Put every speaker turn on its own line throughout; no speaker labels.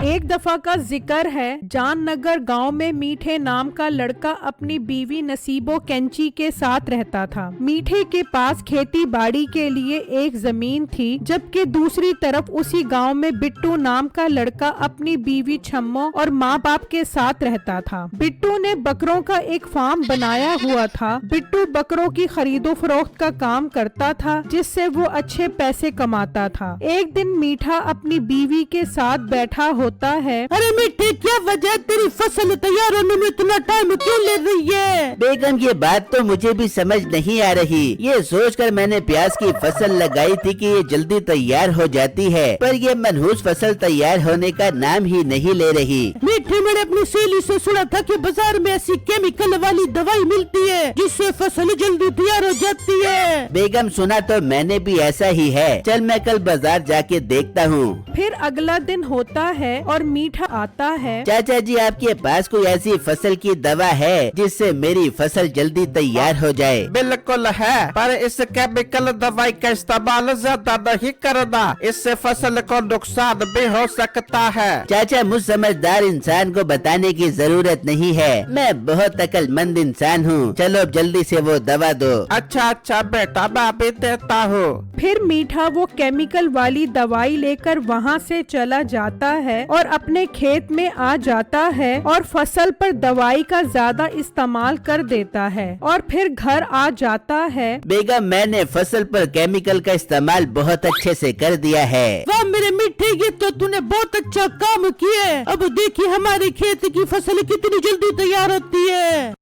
एक दफा का जिक्र है, जाननगर गांव में मीठे नाम का लड़का अपनी बीवी नसीबो कैंची के साथ रहता था। मीठे के पास खेती बाड़ी के लिए एक जमीन थी, जबकि दूसरी तरफ उसी गांव में बिट्टू नाम का लड़का अपनी बीवी छम्मो और माँ बाप के साथ रहता था। बिट्टू ने बकरों का एक फार्म बनाया हुआ था। बिट्टू बकरों की खरीदो फरोख्त का काम करता था, जिससे वो अच्छे पैसे कमाता था। एक दिन मीठा अपनी बीवी के साथ बैठा होता है।
अरे मीठे, क्या वजह, तेरी फसल तैयार होने में इतना टाइम क्यों ले रही है?
बेगम, ये बात तो मुझे भी समझ नहीं आ रही। ये सोचकर मैंने प्याज की फसल लगाई थी कि ये जल्दी तैयार हो जाती है, पर ये मनहूस फसल तैयार होने का नाम ही नहीं ले रही।
मीठे, मैंने अपनी सहेली से सुना था कि बाजार में ऐसी केमिकल वाली दवाई मिलती है जिससे फसल जल्दी तैयार हो जाती है।
बेगम, सुना तो मैंने भी ऐसा ही है। चल मैं कल बाजार जाके देखता हूँ।
फिर अगला दिन होता है और मीठा आता है।
चाचा जी, आपके पास कोई ऐसी फसल की दवा है जिससे मेरी फसल जल्दी तैयार हो जाए?
बिल्कुल है, पर इस केमिकल दवाई का इस्तेमाल ज्यादा नहीं करना, इससे फसल को नुकसान भी हो सकता है।
चाचा, मुझ समझदार इंसान को बताने की जरूरत नहीं है। मैं बहुत अक्लमंद इंसान हूँ। चलो अब जल्दी से वो दवा दो।
अच्छा अच्छा बेटा, मैं भी देता हूँ।
फिर मीठा वो केमिकल वाली दवाई लेकर वहाँ से चला जाता है और अपने खेत में आ जाता है और फसल पर दवाई का ज्यादा इस्तेमाल कर देता है और फिर घर आ जाता है।
बेगम, मैंने फसल पर केमिकल का इस्तेमाल बहुत अच्छे से कर दिया है।
वाह मेरे मीठे, ये तो तूने बहुत अच्छा काम किया है। अब देखिए हमारे खेत की फसल कितनी जल्दी तैयार होती है।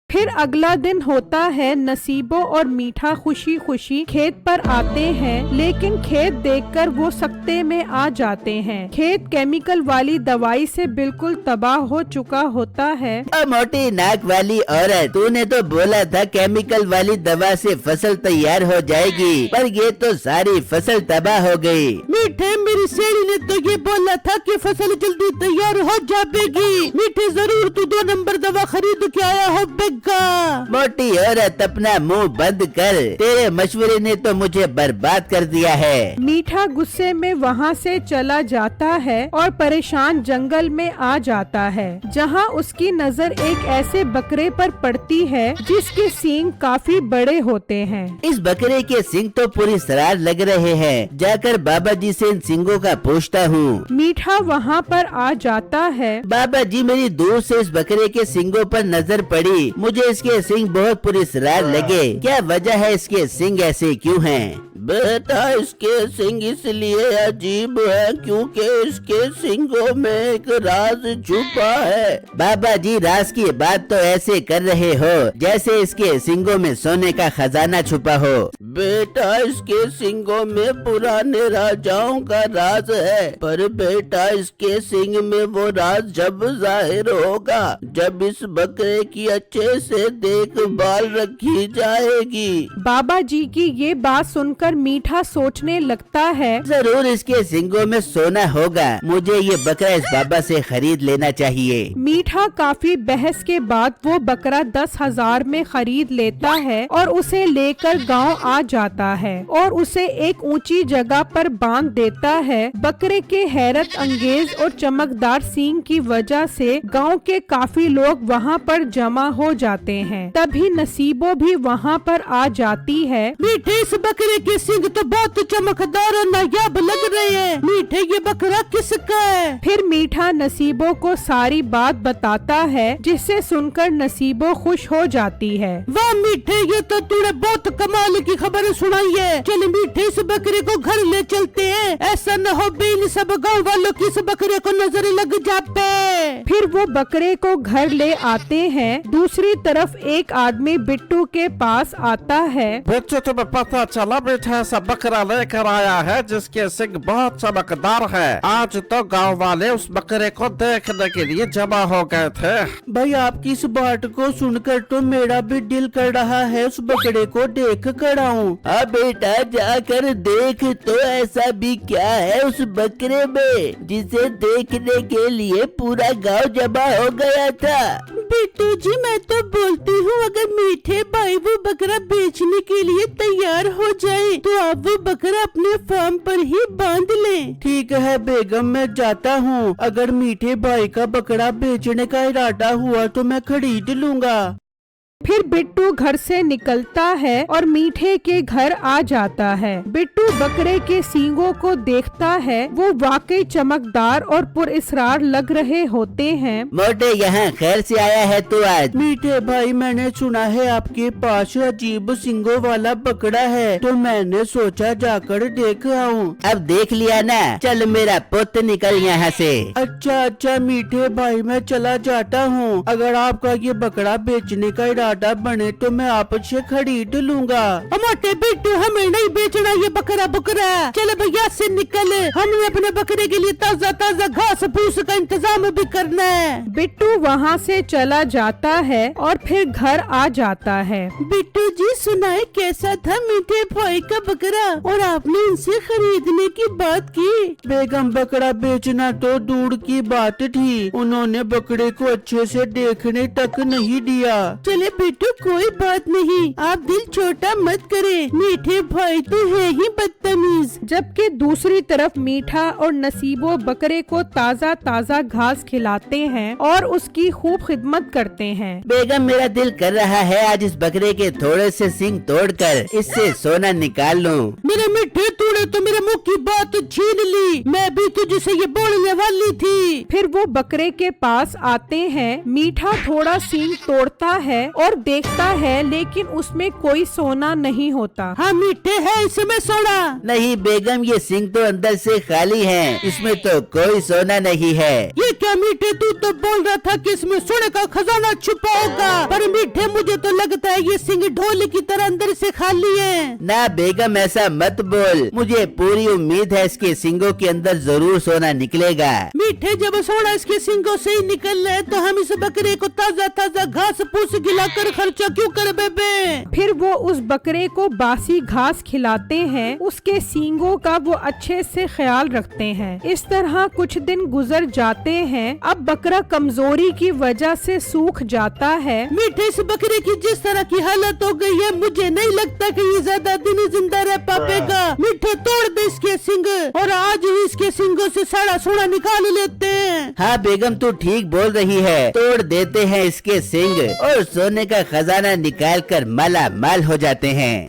फिर अगला दिन होता है। नसीबो और मीठा खुशी खुशी खेत पर आते हैं, लेकिन खेत देखकर वो सकते में आ जाते हैं। खेत केमिकल वाली दवाई से बिल्कुल तबाह हो चुका होता है।
मोटी नाक वाली औरत, तूने तो बोला था केमिकल वाली दवा से फसल तैयार हो जाएगी, पर ये तो सारी फसल तबाह हो गई।
मीठे, मेरी सहेली ने तो ये बोला था कि फसल जल्दी तैयार हो जाएगी। मीठे, जरूर तू 2 नंबर दवा खरीद के आया हो।
मोटी औरत, अपना मुंह बंद कर। तेरे मशवरे ने तो मुझे बर्बाद कर दिया है।
मीठा गुस्से में वहाँ से चला जाता है और परेशान जंगल में आ जाता है, जहाँ उसकी नजर एक ऐसे बकरे पर पड़ती है जिसके सींग काफी बड़े होते हैं।
इस बकरे के सींग तो पूरी सरार लग रहे हैं। जाकर बाबा जी से इन सींगों का पूछता हूँ।
मीठा वहाँ पर आ जाता है।
बाबा जी, मेरी दूर से इस बकरे के सींगों पर नजर पड़ी। मुझे इसके सींग बहुत पुरस्कार लगे। क्या वजह है, इसके सींग ऐसे क्यों हैं? बेटा, इसके सींग इसलिए अजीब है क्योंकि इसके सींगों में एक राज छुपा है। बाबा जी, राज की बात तो ऐसे कर रहे हो जैसे इसके सींगों में सोने का खजाना छुपा हो। बेटा, इसके सींगों में पुराने राजाओं का राज है, पर बेटा इसके सींग में वो राज जब जाहिर होगा जब इस बकरे की अच्छे से देखभाल रखी जाएगी।
बाबा जी की ये बात सुनकर मीठा सोचने लगता है,
जरूर इसके सींगों में सोना होगा। मुझे ये बकरा इस बाबा से खरीद लेना चाहिए।
मीठा काफी बहस के बाद वो बकरा 10,000 में खरीद लेता है और उसे लेकर गांव आ जाता है और उसे एक ऊंची जगह पर बांध देता है। बकरे के हैरत अंगेज और चमकदार सींग की वजह से गांव के काफी लोग वहां पर जमा हो जाते हैं। तभी नसीबो भी वहां पर आ जाती है।
मीठे, इस बकरे के सींग तो बहुत चमकदार और नायाब लग रहे हैं। मीठे, ये बकरा किसका है?
फिर मीठा नसीबो को सारी बात बताता है, जिसे सुनकर नसीबो खुश हो जाती है।
वाह मीठे, ये तो तूने बहुत कमाल की खबर सुनाई है। चल मीठे, इस बकरे को घर ले चलते हैं। ऐसा न हो भी इन सब गाँव वालों की इस बकरे को नजर लग जाते।
फिर वो बकरे को घर ले आते हैं। दूसरी तरफ एक आदमी बिट्टू के पास आता है।
बच्चों, तुम्हें पता चला? बेटा, ऐसा बकरा लेकर आया है जिसके सींग बहुत चमकदार है। आज तो गांव वाले उस बकरे को देखने के लिए जमा हो गए थे।
भाई, आपकी इस बात को सुनकर तो मेरा भी दिल कर रहा है उस बकरे को देख कर आऊं।
हाँ बेटा, जाकर देख तो ऐसा भी क्या है उस बकरे में जिसे देखने के लिए पूरा गांव जमा हो गया था।
बिट्टू जी मैं तो बोलती हूँ अगर मीठे भाई वो बकरा बेचने के लिए तैयार हो जाए तो आप वो बकरा अपने फार्म पर ही बांध लें।
ठीक है बेगम, मैं जाता हूँ। अगर मीठे भाई का बकरा बेचने का इरादा हुआ तो मैं खरीद लूँगा।
फिर बिट्टू घर से निकलता है और मीठे के घर आ जाता है। बिट्टू बकरे के सींगों को देखता है, वो वाकई चमकदार और पुरस्कार लग रहे होते हैं।
मोटे यहाँ खैर से आया है तो आज?
मीठे भाई मैंने सुना है आपके पास अजीब सींगों वाला बकरा है तो मैंने सोचा जाकर देख आऊं।
अब देख लिया ना, चल मेरा पुत्र निकल यहाँ से।
अच्छा मीठे भाई मैं चला जाता हूँ। अगर आपका ये बकरा बेचने का इरादा बने तो मैं आपसे खरीद लूँगा। मोटे बिट्टू हमें नहीं बेचना ये बकरा। चले भैया से निकल, हमें अपने बकरे के लिए ताज़ा ताज़ा घास फूस का इंतजाम भी करना है।
बिट्टू वहाँ से चला जाता है और फिर घर आ जाता है।
बिट्टू जी सुनाए कैसा था मीठे भाई का बकरा और आपने इनसे खरीदने की बात की?
बेगम बकरा बेचना तो दूर की बात थी, उन्होंने बकरे को अच्छे से देखने तक नहीं दिया।
चले बिट्टू कोई बात नहीं, आप दिल छोटा मत करें, मीठे भाई तो है ही बदतमीज।
जबकि दूसरी तरफ मीठा और नसीबो बकरे को ताज़ा ताज़ा घास खिलाते हैं और उसकी खूब खिदमत करते हैं।
बेगम मेरा दिल कर रहा है आज इस बकरे के थोड़े से सींग तोड़कर इससे सोना निकाल लूं।
मेरे मीठे तूने तो मेरे मुंह की बात छीन ली, मैं भी तुझसे ये बोलने वाली थी।
फिर वो बकरे के पास आते हैं। मीठा थोड़ा सींग तोड़ता है और देखता है लेकिन उसमें कोई सोना नहीं होता।
हाँ मीठे है इसमें सोना?
नहीं बेगम, ये सींग तो अंदर से खाली है, इसमें तो कोई सोना नहीं है।
ये क्या मीठे, तू तो बोल रहा था कि इसमें सोने का खजाना छुपा होगा, पर मीठे मुझे तो लगता है ये सींग ढोल की तरह अंदर से खाली है।
ना बेगम ऐसा मत बोल, मुझे पूरी उम्मीद है इसके सींगों के अंदर जरूर सोना निकलेगा।
मीठे जब सोना इसके सींगों से ही निकल रहा है तो हम इस बकरे को ताज़ा ताज़ा घास फूस खिलाकर खर्चा क्यों कर बेबे?
फिर वो उस बकरे को बासी घास खिलाते हैं, उसके सींगों का वो अच्छे से ख्याल रखते हैं। इस तरह कुछ दिन गुजर जाते हैं। अब बकरा कमजोरी की वजह से सूख जाता है।
मीठे इस बकरे की जिस तरह की हालत हो गई है मुझे नहीं लगता कि ये ज्यादा दिन जिंदा रह पाएगा। मीठे तोड़ दे इसके सींग और आज ही इसके सींगों से सारा सोना निकाल लेते हैं।
हाँ बेगम तू ठीक बोल रही है, तोड़ देते हैं इसके सींग और सोने का खजाना निकाल कर माला माल हो जाते हैं।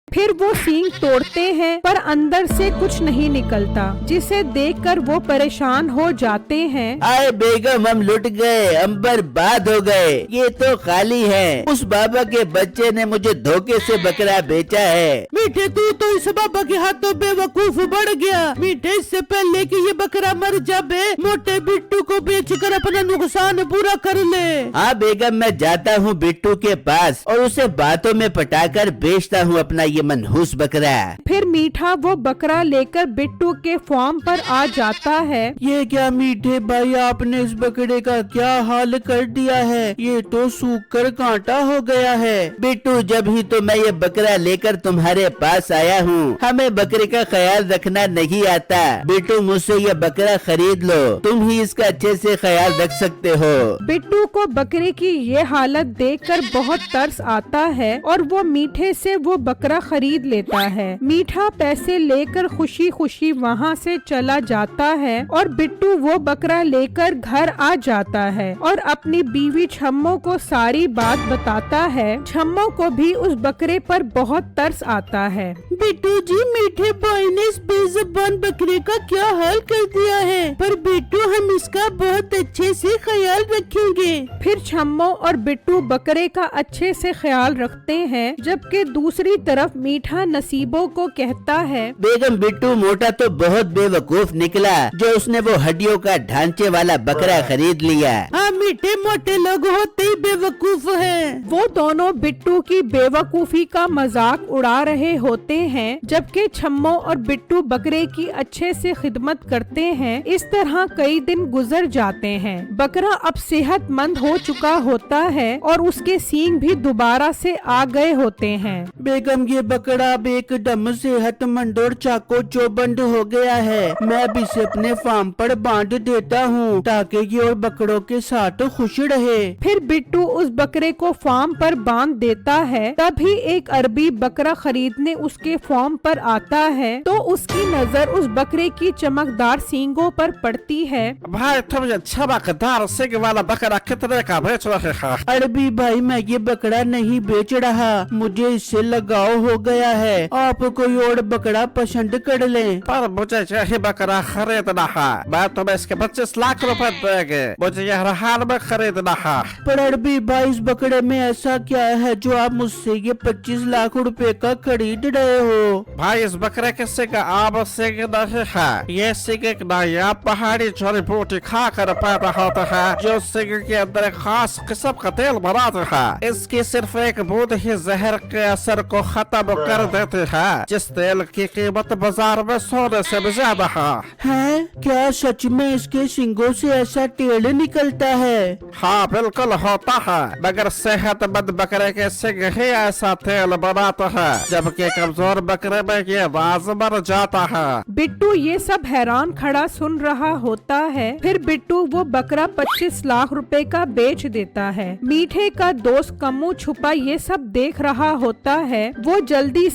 फिर वो सींग तोड़ते हैं पर अंदर से कुछ नहीं निकलता, जिसे देखकर वो परेशान हो जाते हैं।
आए बेगम हम लुट गए, हम बर्बाद हो गए, ये तो खाली है। उस बाबा के बच्चे ने मुझे धोखे से बकरा बेचा है।
मीठे तू तो इस बाबा के हाथों बेवकूफ बढ़ गया। मीठे इससे पहले कि ये बकरा मर जाए मोटे बिट्टू को बेचकर अपना नुकसान पूरा कर ले।
हाँ बेगम मैं जाता हूँ बिट्टू के पास और उसे बातों में पटाकर बेचता हूँ अपना ये मनहूस बकरा।
फिर मीठा वो बकरा लेकर बिट्टू के फार्म पर आ जाता है।
ये क्या मीठे भाई, आपने इस बकरे का क्या हाल कर दिया है, ये तो सूख कर कांटा हो गया है। बिट्टू जब ही तो मैं ये बकरा लेकर तुम्हारे पास आया हूँ, हमें बकरे का ख्याल रखना नहीं आता। बिट्टू मुझसे ये बकरा खरीद लो, तुम ही इसका अच्छे से ख्याल रख सकते हो।
बिट्टू को बकरे की ये हालत देखकर बहुत तरस आता है और वो मीठे से वो बकरा खरीद लेता है। मीठा पैसे लेकर खुशी खुशी वहाँ से चला जाता है और बिट्टू वो बकरा लेकर घर आ जाता है और अपनी बीवी छम्मो को सारी बात बताता है। छम्मो को भी उस बकरे पर बहुत तरस आता है।
बिट्टू जी मीठे भाई ने इस बेज़ुबान बकरे का क्या हाल कर दिया है, पर बिट्टू हम इसका बहुत अच्छे से ख्याल रखेंगे।
फिर छम्मो और बिट्टू बकरे का अच्छे से ख्याल रखते हैं, जबकि दूसरी तरफ मीठा नसीबों को कहता है,
बेगम बिट्टू मोटा तो बहुत बेवकूफ निकला जो उसने वो हड्डियों का ढांचे वाला बकरा खरीद लिया।
हाँ मीठे मोटे लोग होते ही बेवकूफ हैं।
वो दोनों बिट्टू की बेवकूफी का मजाक उड़ा रहे होते हैं, जबकि छम्मो और बिट्टू बकरे की अच्छे से खिदमत करते हैं। इस तरह कई दिन गुजर जाते हैं। बकरा अब सेहतमंद हो चुका होता है और उसके सींग भी दोबारा से आ गए होते हैं।
बेगम ये बकरा अब एकदम सेहतमंद और चाको चौबंद हो गया है। मैं भी इसे अपने फार्म पर बांध देता हूँ ताकि ये और बकरों के साथ
तो खुश रहे।
फिर बिट्टू उस बकरे को फार्म पर बांध देता है। तभी एक अरबी बकरा खरीदने उसके फार्म पर आता है तो उसकी नजर उस बकरे की चमकदार सींगों पर पड़ती है।
भाई तुम ये चमकदार सिंग वाला बकरा कितने का बेच रहे हो?
अरबी भाई मैं ये बकरा नहीं बेच रहा, मुझे इससे लगाव हो गया है। आप कोई और बकरा पसंद कर लें।
पर मुझे यही बकरा खरीदना है। मैं तुम्हें इसके 25 लाख रुपए देंगे। मुझे यह हाल में खरीदना है।
पर अरबी भाई इस बकरे में ऐसा क्या है जो आप मुझसे ये 25 लाख रुपए का खरीद रहे हो?
भाई इस बकरे के सिंग आम सिंग नहीं है। ये सिंग एक नायाब पहाड़ी जड़ी बूटी खा कर पैदा होता है जो सिंग के अंदर एक खास किस्म का तेल बनाते हैं। इसकी सिर्फ एक बूंद ही जहर के असर को खत्म कर देती है, जिस तेल की कीमत बाजार में सोने से भी ज्यादा है।
क्या सच में इसके सिंगों से ऐसा तेल निकलता है?
हाँ बिल्कुल होता है, मगर सेहतमंद बकरे के सिंग ही ऐसा तेल बनाता है, जबकि कमजोर बकरे में ये राज मर जाता है।
बिट्टू ये सब हैरान खड़ा सुन रहा होता है। फिर बिट्टू वो बकरा 25 लाख रुपए का बेच देता है। मीठे का दोस्त कम्मू छुपा ये सब देख रहा होता है। वो जल्दी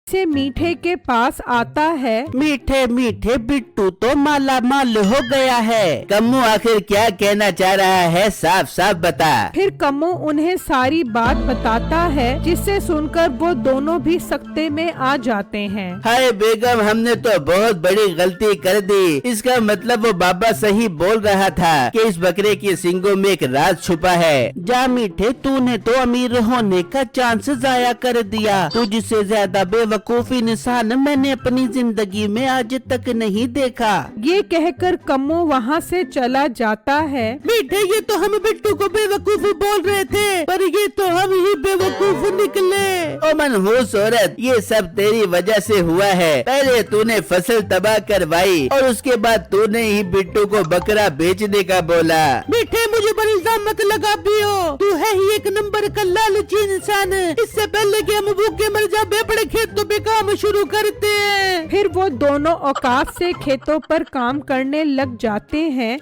से मीठे के पास आता है।
मीठे मीठे बिट्टू तो माला माल हो गया है।
कम्मू आखिर क्या कहना चाह रहा है, साफ साफ बता।
फिर कम्मू उन्हें सारी बात बताता है, जिससे सुनकर वो दोनों भी सख्ते में आ जाते हैं।
हाय बेगम, हमने तो बहुत बड़ी गलती कर दी। इसका मतलब वो बाबा सही बोल रहा था कि इस बकरे की सींगों में एक राज छुपा है।
जा मीठे, तूने तो अमीर होने का चांस जाया कर दिया। तुझसे ज्यादा बेवकूफ इंसान मैंने अपनी जिंदगी में आज तक नहीं देखा।
ये कहकर कम्मू वहाँ से चला जाता है।
मीठे, ये तो हम बिट्टू को बेवकूफ बोल रहे थे, पर ये तो हम ही बेवकूफ निकले।
ओ मनहूस औरत, ये सब तेरी वजह से हुआ है। पहले तूने फसल तबाह करवाई और उसके बाद तूने ही बिट्टू को बकरा बेचने का बोला।
मीठे, मुझे पर इल्जाम मत लगा पियो। तू है ही एक नंबर का लालची इंसान। इससे पहले कि हम भूखे मर जा, बेपड़े खेत तो काम शुरू करते हैं।
फिर वो दोनों औकात से खेतों पर काम करने लग जाते हैं।